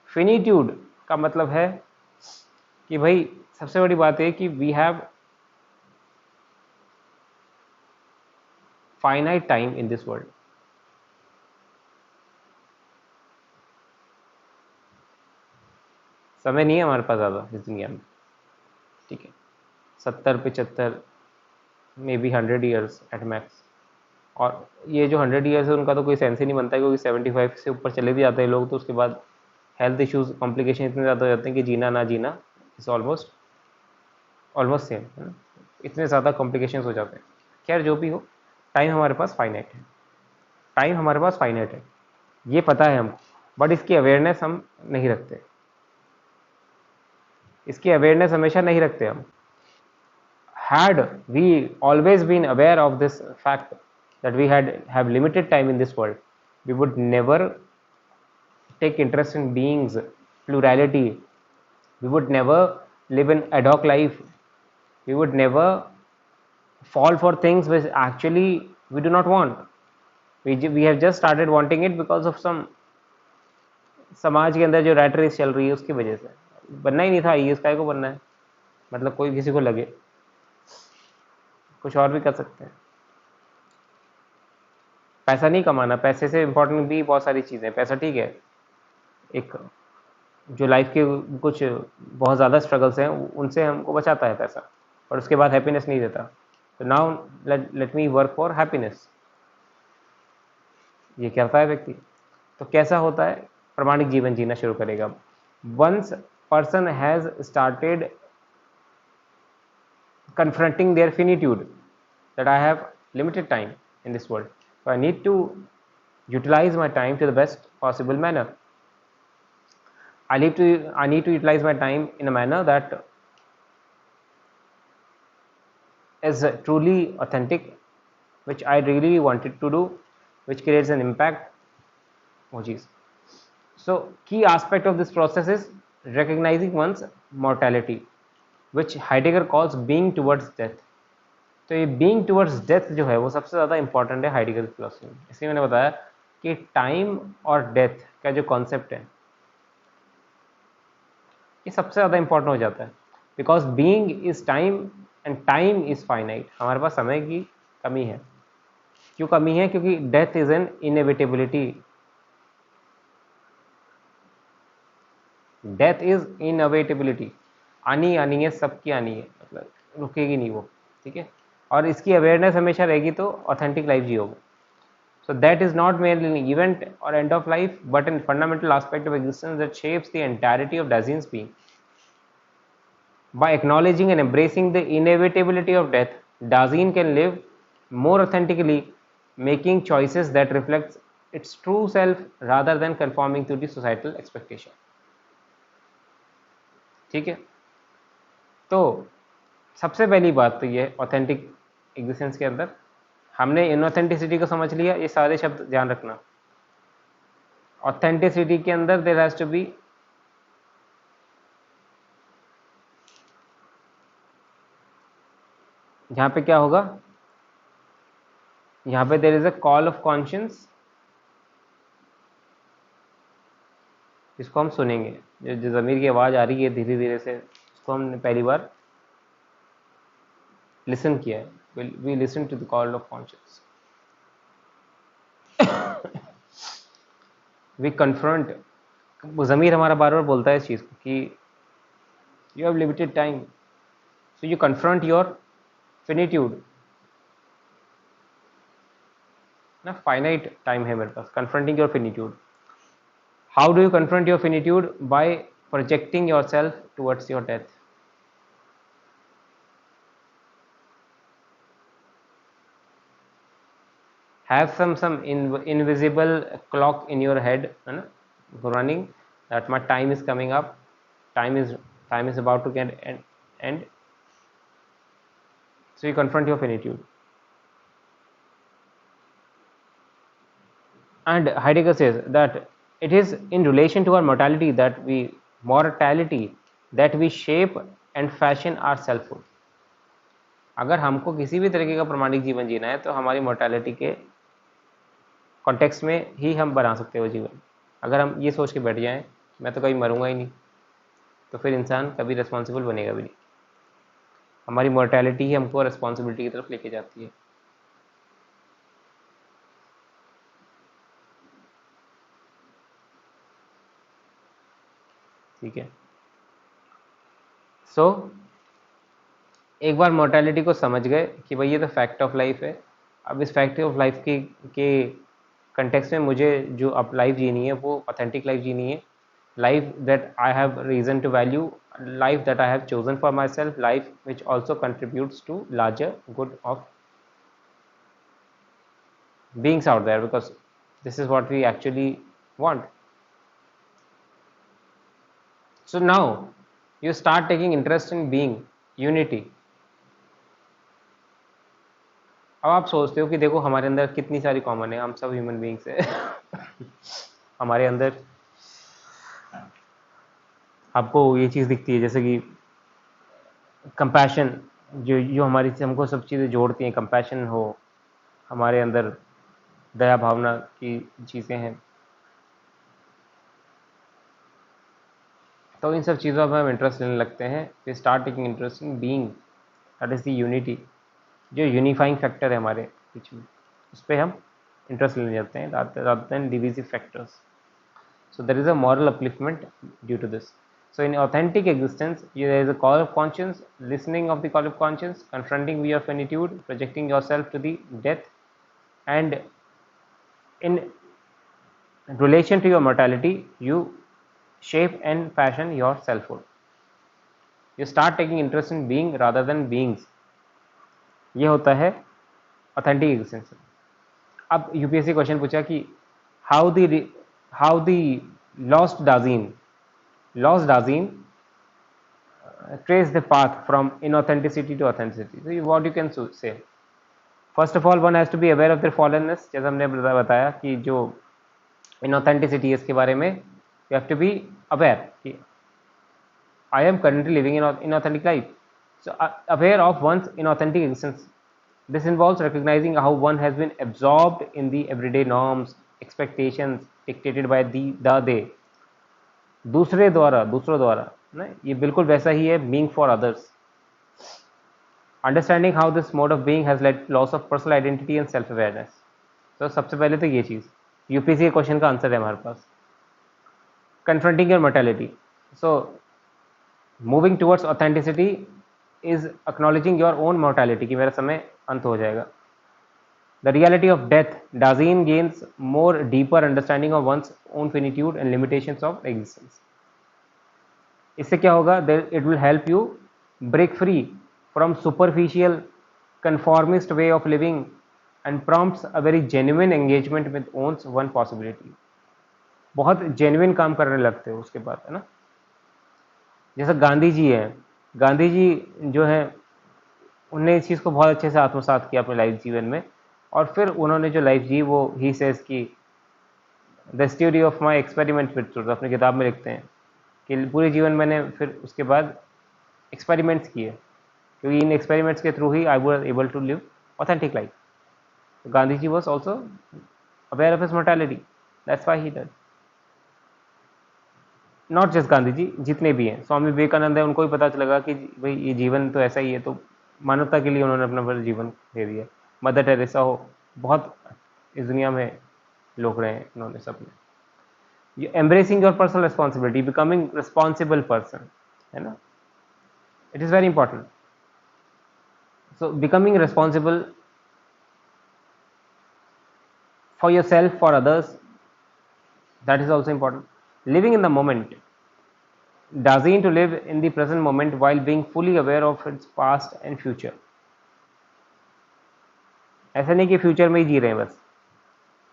Finitude का मतलब है कि भाई सबसे बड़ी बात है कि we have finite time in this world. समय नहीं है हमारे पास ज़्यादा इस दुनिया में, ठीक है। 70-75 may be 100 years at max, और ये जो 100 ईयर्स है उनका तो कोई सेंस ही नहीं बनता है, क्योंकि 75 से ऊपर चले भी जाते हैं लोग तो उसके बाद हेल्थ इश्यूज, कॉम्प्लिकेशन इतने ज़्यादा हो जाते हैं कि जीना ना जीना इस ऑलमोस्ट सेम, है ना। इतने ज़्यादा कॉम्प्लिकेशन हो जाते हैं। खैर जो भी हो, टाइम हमारे पास फाइनाइट है, टाइम हमारे पास फाइनाइट है, ये पता है हमको, बट इसकी अवेयरनेस हम नहीं रखते, इसकी अवेयरनेस हमेशा नहीं रखते हम। Had we always been aware of this fact that we have limited time in this world, we would never take interest in beings, plurality, we would never live an ad hoc life, we would never fall for things which actually we do not want. We have just started wanting it because of some समाज के अंदर जो rat race चल रही है उसकी वजह से। बनना ही नहीं था, आईएएस काय को बनना है, मतलब कोई किसी को लगे, कुछ और भी कर सकते हैं। पैसा नहीं कमाना, पैसे से इम्पोर्टेंट भी बहुत सारी चीज़ें। पैसा ठीक है, एक जो लाइफ के कुछ बहुत ज़्यादा स्ट्रगल्स हैं उनसे हमको बचाता है पैसा, और उसके बाद हैप्पीनेस नहीं देता। तो now let me work for happiness, ये करता है व्यक्ति। तो कैसा होता है, प्रामाणिक जीवन जीना शुरू करेगा। Once person has started confronting their finitude, that I have limited time in this world, so I need to utilize my time to the best possible manner. I need to utilize my time in a manner that is truly authentic, which I really wanted to do, which creates an impact. Oh geez. So key aspect of this process is recognizing one's mortality, which Heidegger calls being towards death. तो ये being towards death जो है वो सबसे ज़्यादा important है Heidegger philosophy में। इसलिए मैंने बताया कि टाइम और डेथ का जो कॉन्सेप्ट है ये सबसे ज़्यादा इंपॉर्टेंट हो जाता है, because being is time and time is finite. हमारे पास समय की कमी है। क्यों कमी है? क्योंकि death is an inevitability. Death is inevitability, आनी आनी है, सबकी आनी है, मतलब रुकेगी नहीं वो, ठीक है। और इसकी अवेयरनेस हमेशा रहेगी तो ऑथेंटिक लाइफ जियोगे। So that is not merely an event or end of life, but a fundamental aspect of existence that shapes the entirety of Dasein's being. By acknowledging and embracing the inevitability of death, Dasein can live more authentically, making choices that reflect its true self rather than conforming to the societal expectation. ठीक है, तो सबसे पहली बात तो ये authentic existence के अंदर हमने इनऑथेंटिसिटी को समझ लिया। ये सारे शब्द ध्यान रखना। ऑथेंटिसिटी के अंदर देयर हैज टू बी यहाँ पे क्या होगा, यहाँ पे there is a call of conscience, जिसको हम सुनेंगे। जो ज़मीर की आवाज़ आ रही है धीरे धीरे से, उसको हमने पहली बार लिसन किया है। We listen to the call of conscience. We confront, ज़मीर हमारा बार बार बोलता है इस चीज़ को कि you have limited time, so you confront your finitude ना, फाइनाइट टाइम है मेरे पास। Confronting your finitude, how do you confront your finitude? By projecting yourself towards your death. Have some invisible clock in your head, है ना, running, that my time is coming up, time is about to get end. So you confront your finitude. And Heidegger says that it is in relation to our mortality that we shape and fashion our selfhood. अगर हमको किसी भी तरीके का प्रामाणिक जीवन जीना है तो हमारी मोर्टैलिटी के कॉन्टेक्स्ट में ही हम बना सकते हो जीवन। अगर हम ये सोच के बैठ जाएं मैं तो कभी मरूंगा ही नहीं, तो फिर इंसान कभी रिस्पॉन्सिबल बनेगा भी नहीं। हमारी मोर्टैलिटी ही हमको रिस्पॉन्सिबिलिटी की तरफ लेके जाती है। ठीक है, सो एक बार मोर्टैलिटी को समझ गए कि भाई ये तो फैक्ट ऑफ लाइफ है। अब इस फैक्ट ऑफ लाइफ के कंटेक्स्ट में मुझे जो अब लाइफ जीनी है वो ऑथेंटिक लाइफ जीनी है, life that I have reason to value, life that I have chosen for myself, life which also contributes to larger good of beings out there, because this is what we actually want. So now you start taking interest in being, unity. अब आप सोचते हो कि देखो हमारे अंदर कितनी सारी कॉमन है, हम सब ह्यूमन बींग्स है। हमारे अंदर आपको ये चीज़ दिखती है जैसे कि कंपैशन, जो हमारी हमको सब चीज़ें जोड़ती हैं। कंपैशन हो हमारे अंदर, दया भावना की चीज़ें हैं, तो इन सब चीज़ों में हम इंटरेस्ट लेने लगते हैं। We start taking interest in being, that is the unity. जो यूनिफाइंग फैक्टर है हमारे बीच में, उस पर हम इंटरेस्ट लेने जाते हैं rather than divisive factors. So there is a moral upliftment due to this. So in authentic existence, there is a call of conscience, listening of the call of conscience, confronting view of finitude, projecting yourself to the death, and in relation to your mortality, you shape and fashion your selfhood. You start taking interest in being rather than beings. ये होता है authentic existence. अब UPSC question पूछा कि how the lost Dasein trace the path from inauthenticity to authenticity. So what you can say, first of all, one has to be aware of their fallenness. जैसे हमने बताया कि जो inauthenticity है इसके बारे में you have to be aware कि I am currently living in inauthentic life. So aware of one's inauthentic existence. This involves recognizing how one has been absorbed in the everyday norms, expectations dictated by the they. दूसरों द्वारा ना, ये बिल्कुल वैसा ही है being for others. Understanding how this mode of being has led to loss of personal identity and self awareness. तो सबसे पहले तो ये चीज़ यूपीएससी के क्वेश्चन का आंसर है हमारे पास. Confronting your mortality. So moving towards authenticity is acknowledging your own mortality कि मेरा समय अंत हो जाएगा. The reality of death, Dasein gains more deeper understanding of one's own finitude and limitations of existence. इससे क्या होगा? It will help you break free from superficial conformist way of living and prompts a very genuine engagement with one's one possibility. बहुत genuine काम करने लगते हो उसके बाद, है ना. जैसा गांधी जी हैं, गांधी जी जो हैं उन्होंने इस चीज़ को बहुत अच्छे से आत्मसात किया अपने लाइफ जीवन में, और फिर उन्होंने जो लाइफ जी वो ही सेज की the story of my experiment with truth अपनी किताब में लिखते हैं कि पूरे जीवन मैंने फिर उसके बाद एक्सपेरिमेंट्स किए, क्योंकि इन एक्सपेरिमेंट्स के थ्रू ही I was able to live authentic life. Gandhi ji was also aware of his mortality, that's why he did. Not just Gandhi ji, जितने भी हैं, स्वामी विवेकानंद है, उनको भी पता चलेगा कि भाई ये जीवन तो ऐसा ही है, तो मानवता के लिए उन्होंने अपना जीवन दे दिया. मदर टेरेसा हो, बहुत इस दुनिया में लोग रहे हैं इन्होंने सब ने. Embracing your personal responsibility, becoming responsible person, है ना, it is very important. So becoming responsible for yourself, for others, that is also important. Living in the moment, Dasein to live in the present moment while being fully aware of its past and future. ऐसा नहीं कि future में ही जी रहे हैं बस.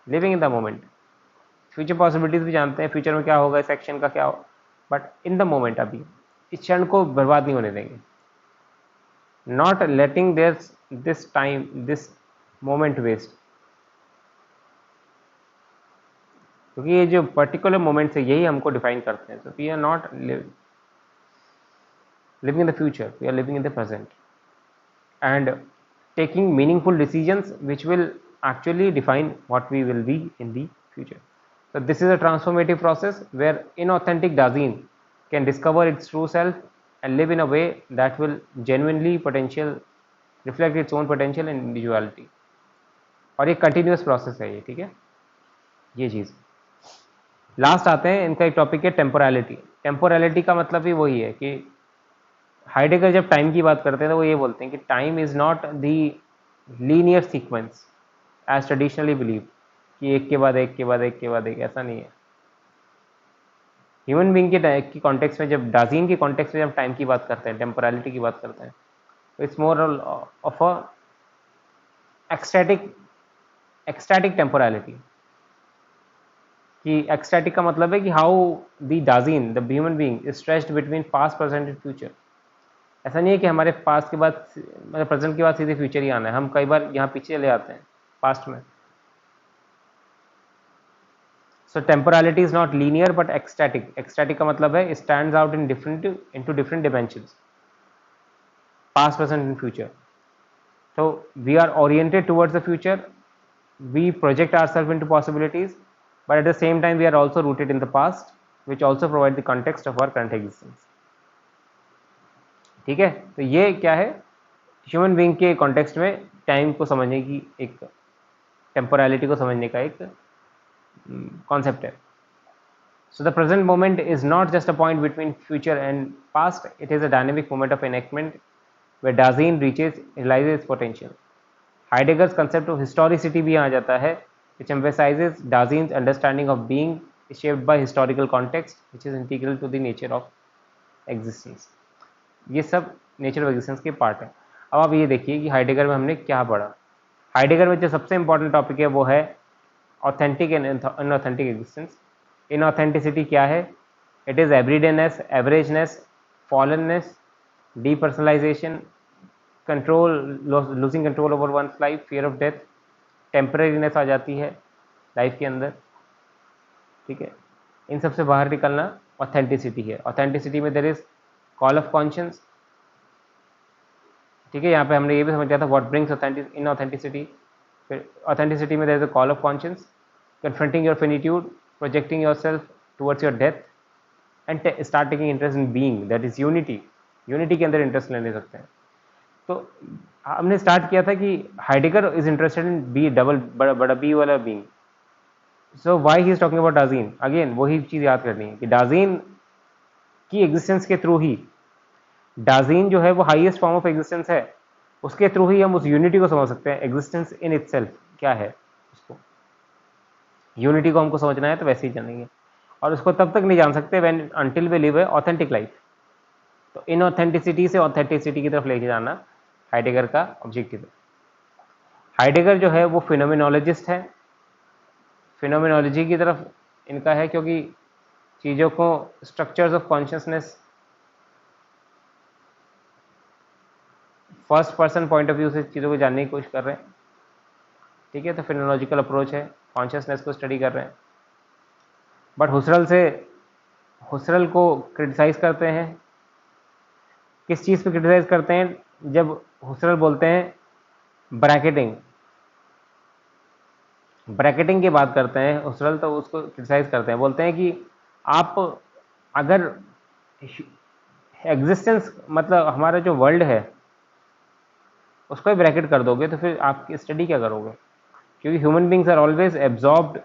Living in the moment, future possibilities भी जानते हैं, फ्यूचर में क्या होगा, इस एक्शन का क्या होगा, बट इन द मोमेंट अभी इस क्षण को बर्बाद नहीं होने देंगे. Not letting this time, this moment waste. क्योंकि ये जो पर्टिकुलर मोमेंट्स है यही हमको डिफाइन करते हैं. So we are not living in the future, we are living in the present and taking meaningful decisions which will actually define what we will be in the future. So this is a transformative process where inauthentic Dasein can discover its true self and live in a way that will genuinely reflect its own potential and individuality. और ये continuous process है ये, ठीक है, ये चीज़. Last आते हैं, इनका एक टॉपिक है टेम्पोरलिटी. टेम्पोरलिटी का मतलब भी वही है कि हाइडेगर जब टाइम की बात करते हैं तो वो ये बोलते हैं कि time is not the linear sequence as traditionally believe, कि एक के बाद एक के बाद एक के बाद एक, ऐसा नहीं है. ह्यूमन बीइंग के कॉन्टेक्स्ट में, जब डाजीन के कॉन्टेक्स्ट में जब टाइम की बात करते हैं, टेम्पोरलिटी की बात करते हैं, तो it's more of a ecstatic temporality. कि एक्सटैटिक का मतलब है कि how the Dasein, the human being is stretched between past, present and future. ऐसा नहीं है कि हमारे पास्ट के बाद, मतलब प्रेजेंट के बाद सीधे फ्यूचर ही आना है. हम कई बार यहाँ पीछे ले आते हैं पास्ट में. So temporality is not linear but ecstatic. Ecstatic का मतलब है stands out in different dimensions, past, present and future. So we are oriented towards the future, we project ourselves into possibilities, but at the same time we are also rooted in the past, which also provide the context of our current existence. ठीक है, तो ये क्या है, human being के context में time को समझने की एक, टेम्पोरलिटी को समझने का एक कॉन्सेप्ट है. So the present moment is not just a point between future and past, it is a dynamic moment of enactment where Dasein realizes its potential. Heidegger's concept of historicity भी आ जाता है, which emphasizes Dasein's understanding of being is shaped by historical context, which is integral to the nature of existence. ये सब nature of existence के part है. अब आप ये देखिए कि हाइडेगर में हमने क्या पढ़ा. हाइडेगर में जो सबसे इंपॉर्टेंट टॉपिक है वो है authentic and unauthentic existence. Inauthenticity क्या है? It is everydayness, averageness, fallenness, depersonalisation, control, losing control over one's life, fear of death, temporariness आ जाती है लाइफ के अंदर. ठीक है, इन सबसे बाहर निकलना ऑथेंटिसिटी है. ऑथेंटिसिटी में there is call of conscience. ठीक है, यहाँ पे हमने ये भी समझ लिया था व्हाट ब्रिंग्स इनऑथेंटिसिटी. फिर ऑथेंटिसिटी में there is a call of conscience, confronting your finitude, projecting yourself towards your death and start taking interest in being, that is unity. unity के अंदर इंटरेस्ट लेने सकते हैं. तो हमने स्टार्ट किया था कि Heidegger is interested in B, double बड़ा बी वाला being. So why he is talking about Dasein. Again वही चीज़ याद करनी है कि डाजीन की एग्जिस्टेंस के थ्रू ही, डाजीन जो है वो हाईएस्ट फॉर्म ऑफ एग्जिस्टेंस है, उसके थ्रू ही हम उस यूनिटी को समझ सकते हैं. एग्जिस्टेंस इन इटसेल्फ क्या है, उसको यूनिटी को हमको समझना है तो वैसे ही जानेंगे. और उसको तब तक नहीं जान सकते when until we live a authentic life. तो इनऑथेंटिसिटी से ऑथेंटिसिटी की तरफ लेके जाना हाइडेगर का ऑब्जेक्टिव है. हाइडेगर जो है वो फिनोमिनोलॉजिस्ट है. फिनोमिनोलॉजी की तरफ इनका है क्योंकि चीज़ों को, structures of consciousness first person point of view से चीज़ों को जानने की कोशिश कर रहे हैं. ठीक है, तो फिनोलॉजिकल अप्रोच है, कॉन्शियसनेस को स्टडी कर रहे हैं. बट हुसरल को क्रिटिसाइज करते हैं. किस चीज़ पे क्रिटिसाइज करते हैं? जब हुसरल बोलते हैं ब्रैकेटिंग की बात करते हैं हुसरल, तो उसको क्रिटिसाइज करते हैं. बोलते हैं कि आप अगर एग्जिस्टेंस, मतलब हमारा जो वर्ल्ड है उसको ही ब्रैकेट कर दोगे तो फिर आप स्टडी क्या करोगे? क्योंकि human beings are always absorbed,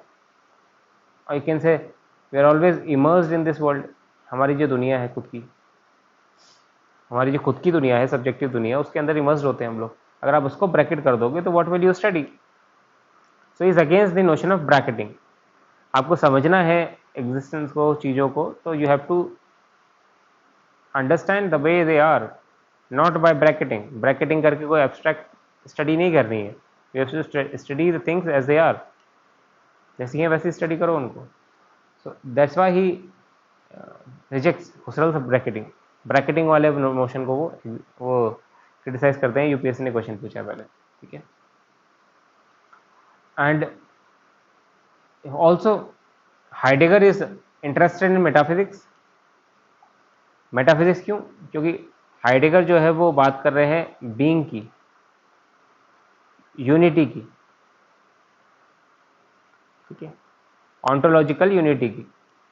I can say we are always immersed in this world. हमारी जो दुनिया है खुद की, हमारी जो खुद की दुनिया है, सब्जेक्टिव दुनिया, उसके अंदर इमर्स्ड होते हैं हम लोग. अगर आप उसको ब्रैकेट कर दोगे तो what will you study? So is against the notion of bracketing. आपको समझना है एग्जिस्टेंस को, चीज़ों को, तो you have to understand the way they are, not by bracketing. Bracketing करके कोई एब्स्ट्रैक्ट स्टडी नहीं करनी है. You have to study the things as they are. जैसी हैं वैसी स्टडी करो उनको. So that's why he rejects Husserl bracketing. Bracketing वाले नोशन को वो क्रिटिसाइज करते हैं. यूपीएससी ने क्वेश्चन पूछा पहले. ठीक है, and also Heidegger is interested in metaphysics. Metaphysics क्यों? क्योंकि हाइडेगर जो है वो बात कर रहे हैं बीइंग की, यूनिटी की. ठीक है, ऑन्टोलॉजिकल यूनिटी की.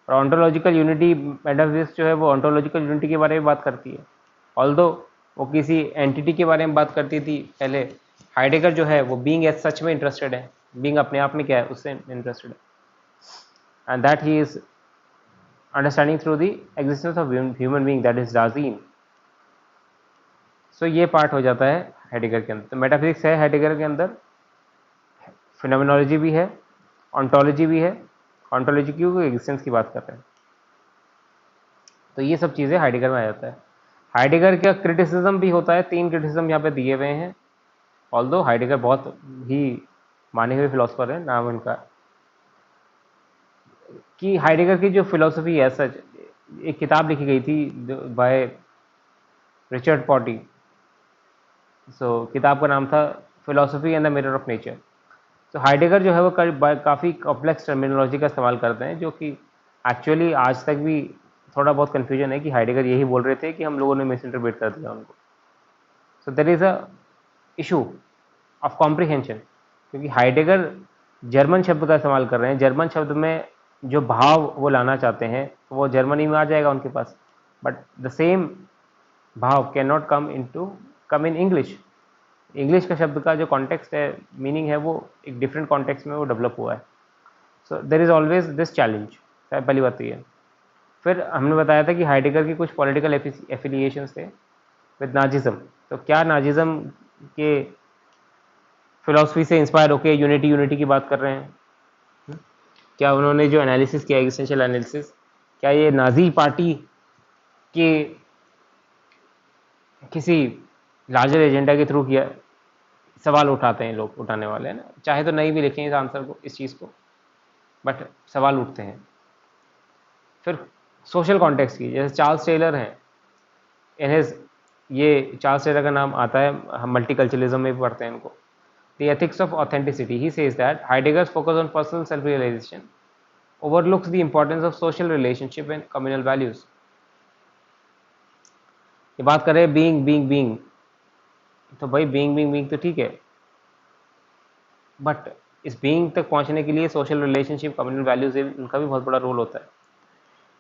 और ऑन्टोलॉजिकल यूनिटी, मेटाफिजिक्स जो है वो ऑन्टोलॉजिकल यूनिटी के बारे में बात करती है. ऑल्दो वो किसी एंटिटी के बारे में बात करती थी पहले, हाइडेगर जो है वो बीइंग एज सच में इंटरेस्टेड है. बीइंग अपने आप में क्या है, उससे इंटरेस्टेड है. And that he is understanding through the existence of human being, that is Dasein. So ये पार्ट हो जाता है हाइडेगर के अंदर. तो मेटाफिजिक्स है हाइडेगर के अंदर, फिनोमिनोलॉजी भी है, ऑन्टोलॉजी भी है. ऑन्टोलॉजी की एग्जिस्टेंस की बात कर रहे हैं. तो ये सब चीज़ें हाइडेगर में आ जाता है. हाइडेगर का क्रिटिसिज्म भी होता है. 3 क्रिटिसिज्म यहाँ पे दिए हुए हैं. ऑल्दो हाइडेगर बहुत ही माने हुए फिलोसफर है, नाम उनका, कि हाइडेगर की जो फिलोसफी है, सच एक किताब लिखी गई थी बाय रिचर्ड पॉटी. सो किताब का नाम था philosophy and the mirror of nature. तो हाइडेगर जो है वो काफ़ी कॉम्प्लेक्स टर्मिनोलॉजी का इस्तेमाल करते हैं, जो कि एक्चुअली आज तक भी थोड़ा बहुत कन्फ्यूजन है कि हाइडेगर यही बोल रहे थे कि हम लोगों ने मिस इंटरप्रेट कर दिया उनको. So there is a issue of comprehension, क्योंकि हाइडेगर जर्मन शब्द का इस्तेमाल कर रहे हैं. जर्मन शब्द में जो भाव वो लाना चाहते हैं तो वो जर्मनी में आ जाएगा उनके पास, बट द सेम भाव can not come in English. English का शब्द का जो कॉन्टेक्स्ट है, मीनिंग है, वो एक डिफरेंट कॉन्टेक्स्ट में वो डेवलप हुआ है. So there is always this challenge. पहली बात तो ये. फिर हमने बताया था कि हाइडेगर की कुछ पॉलिटिकल एफिलिएशंस थे विद नाजिज्म. तो क्या नाजिज्म के फिलोसफी से इंस्पायर होकर यूनिटी की बात कर रहे हैं? क्या उन्होंने जो एनालिसिस किया, एग्जिस्टेंशियल एनालिसिस, क्या ये नाजी पार्टी के किसी लार्जर एजेंडा के थ्रू किया? सवाल उठाते हैं लोग, उठाने वाले हैं ना, चाहे तो नहीं भी लिखें इस आंसर को, इस चीज़ को, बट सवाल उठते हैं. फिर सोशल कॉन्टेक्स्ट की, जैसे चार्ल्स टेलर हैं, ये चार्ल्स टेलर का नाम आता है, हम मल्टीकल्चरलिज्म में भी पढ़ते हैं इनको. The ethics of authenticity. He says that Heidegger's focus on personal self-realization overlooks the importance of social relationship and communal values. ये बात करें बीइंग, तो भाई बीइंग तो ठीक है, बट इस बीइंग तक पहुंचने के लिए सोशल रिलेशनशिप, कम्युनल वैल्यूज, उनका भी बहुत बड़ा रोल होता है.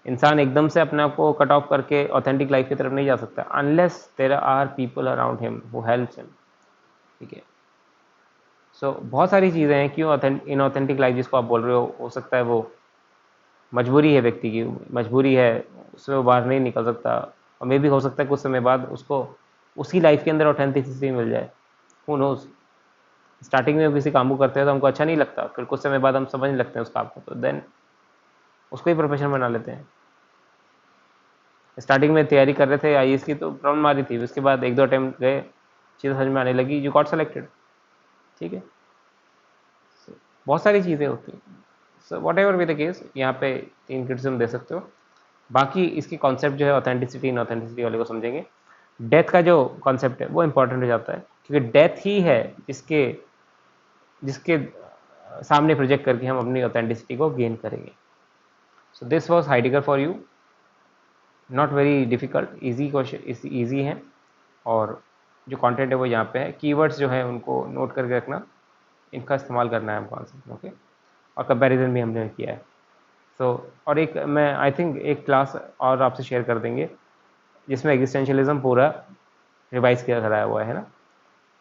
इंसान एकदम से अपने आप को कट ऑफ करके ऑथेंटिक लाइफ की तरफ नहीं जा सकता unless there are people around him who helps him. ठीक है. सो बहुत सारी चीज़ें हैं. क्यों इनऑथेंटिक लाइफ जिसको आप बोल रहे हो सकता है वो मजबूरी है, व्यक्ति की मजबूरी है, उसमें वो बाहर नहीं निकल सकता. और मे भी हो सकता है कुछ समय बाद उसको उसकी लाइफ के अंदर ऑथेंटिसिटी मिल जाए. Who knows. स्टार्टिंग में किसी काम को करते हैं तो हमको अच्छा नहीं लगता, फिर कुछ समय बाद हम समझने लगते हैं उस काम को, तो देन उसको ही प्रोफेशन बना लेते हैं. स्टार्टिंग में तैयारी कर रहे थे आईएएस की तो प्रॉब्लम आ रही थी, उसके बाद 1-2 अटेम्प्ट गए, चीज़ें समझ में आने लगी, यू गॉट सेलेक्टेड. ठीक है. बहुत सारी चीज़ें होती हैं. So what ever be the case, यहाँ पे 3 क्रिटिसिज्म दे सकते हो. बाकी इसकी कॉन्सेप्ट जो है ऑथेंटिसिटी इनऑथेंटिसिटी वाले को समझेंगे. डेथ का जो कॉन्सेप्ट है वो इंपॉर्टेंट हो जाता है, क्योंकि डेथ ही है जिसके जिसके सामने प्रोजेक्ट करके हम अपनी ऑथेंटिसिटी को गेन करेंगे. So this was Heidegger for you. Not very difficult, easy question, easy है. और जो कंटेंट है वो यहाँ पे है. कीवर्ड्स जो है उनको नोट करके रखना, इनका इस्तेमाल करना है हमको आंसर. ओके. और कंपैरिजन भी हमने किया है. सो और एक मैं आई थिंक एक क्लास और आपसे शेयर कर देंगे जिसमें एग्जिस्टेंशियलिज्म पूरा रिवाइज किया कराया हुआ है ना,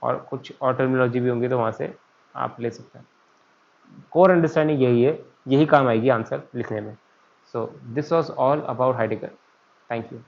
और कुछ और टर्मिनोलॉजी भी होंगी तो वहाँ से आप ले सकते हैं. कोर अंडरस्टैंडिंग यही है, यही काम आएगी आंसर लिखने में. So this was all about Heidegger. Thank you.